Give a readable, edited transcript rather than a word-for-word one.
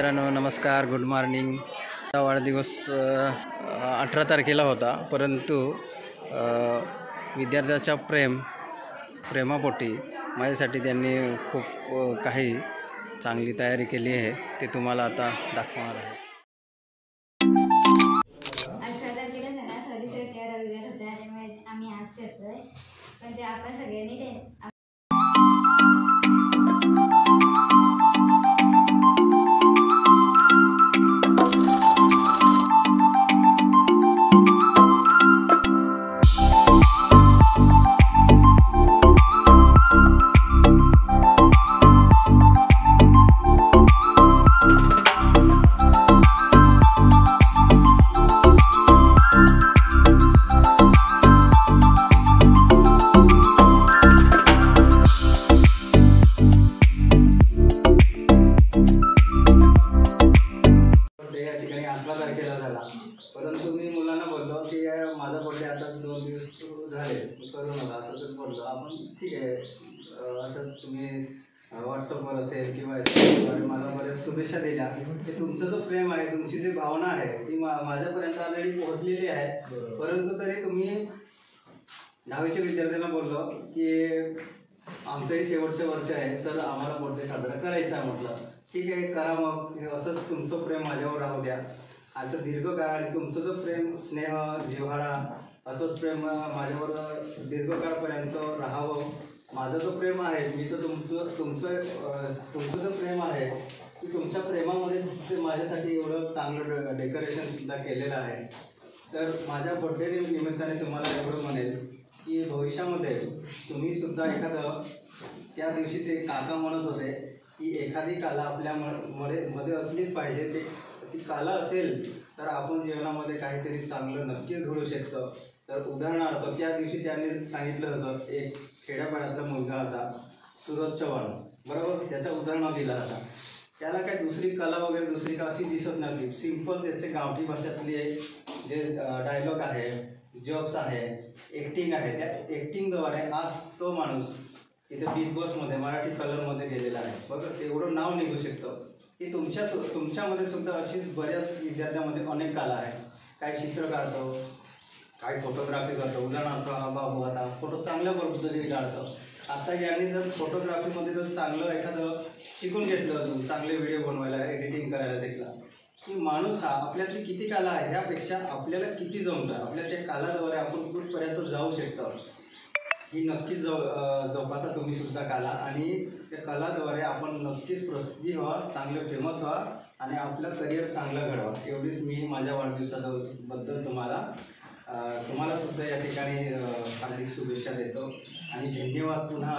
मित्रांनो नमस्कार, good morning. वाढदिवस 18 तारखेला होता, परंतु विद्यार्थ्याच्या प्रेमापोटी माझ्यासाठी त्यांनी खूप काही चांगली तयारी केली आहे, ते तुम्हाला आता दाखवणार आहे। 18 तारखेला झाला, सॉरी सर, त्या रविवार होता, त्यामुळे आम्ही आज करतोय, पण ते आपण सगळ्यांनी परंतु मी मुलांना बोललो की माझा बर्थडे आता 2 दिवस झाले, करू नका असं तर बोललो आपण। ठीक आहे, असं तुम्ही व्हॉट्सअपवर असेल किंवा मला बऱ्याच शुभेच्छा दिल्या, की तुमचं जो प्रेम आहे, तुमची जी भावना आहे ती माझ्यापर्यंत ऑलरेडी पोहोचलेली आहे। परंतु तरी तुम्ही 10वीच्या विद्यार्थ्यांना बोललो की आमचंही शेवटचं वर्ष आहे सर, आम्हाला बर्थडे साजरा करायचा आहे। म्हटलं ठीक आहे, करा मग, असंच तुमचं प्रेम माझ्यावर राहू द्या, असं दीर्घकाळ तुमचं जो प्रेम, स्नेह, जिव्हाळा, असंच प्रेम माझ्यावर दीर्घकाळपर्यंत राहावं। माझं जो प्रेम आहे, मी तर तुमचं जो प्रेम आहे की तुमच्या प्रेमामध्ये माझ्यासाठी एवढं चांगलं डेकोरेशनसुद्धा केलेलं आहे। तर माझ्या बर्थडे निमित्ताने तुम्हाला एवढं म्हणेल की भविष्यामध्ये तुम्ही सुद्धा एखादं, त्या दिवशी ते काका म्हणत होते की एखादी कला आपल्यामध्ये असलीच पाहिजे, ती कला असेल तर आपण जीवनामध्ये काहीतरी चांगलं नक्कीच घडू शकतो। तर उदाहरणार्थ त्या दिवशी त्यांनी सांगितलं होतं, एक खेड्यापाड्यातला मुलगा होता सूरज चव्हाण, बरोबर, त्याचं उदाहरण दिलं होता। त्याला काय दुसरी कला वगैरे दुसरी का अशी दिसत नव्हती, सिंपल त्याचे गावठी भाषेतले जे डायलॉग आहे, जोक्स आहे, ॲक्टिंग आहे, त्या ॲक्टिंगद्वारे आज तो माणूस इथे बिग बॉसमध्ये मराठी कलरमध्ये गेलेला आहे। बघा, तेवढं नाव निघू शकतं की तुमच्यामध्ये सुद्धा अशीच बऱ्याच विद्यार्थ्यांमध्ये अनेक कला आहे। काही चित्र काढतो, काही फोटोग्राफी करतो, उदाहरणार्थ हा बाबू आता फोटो चांगल्या पद्धतीने काढतो। आता यांनी जर फोटोग्राफीमध्ये जर चांगलं एखादं शिकून घेतलं, अजून चांगले व्हिडिओ बनवायला, एडिटिंग करायला शिकला, की माणूस हा आपल्यातली किती कला आहे ह्यापेक्षा आपल्याला किती जमतं, आपल्या त्या कलाद्वारे आपण कुठपर्यंत जाऊ शकतो, ही नक्कीच जोपासा तुम्ही सुद्धा कला, आणि त्या कलाद्वारे आपण नक्कीच प्रसिद्धी व्हा, चांगलं फेमस व्हा आणि आपलं करिअर चांगलं घडवा। एवढीच मी माझ्या वाढदिवसाबद्दल तुम्हाला सुद्धा या ठिकाणी हार्दिक शुभेच्छा देतो आणि धन्यवाद पुन्हा।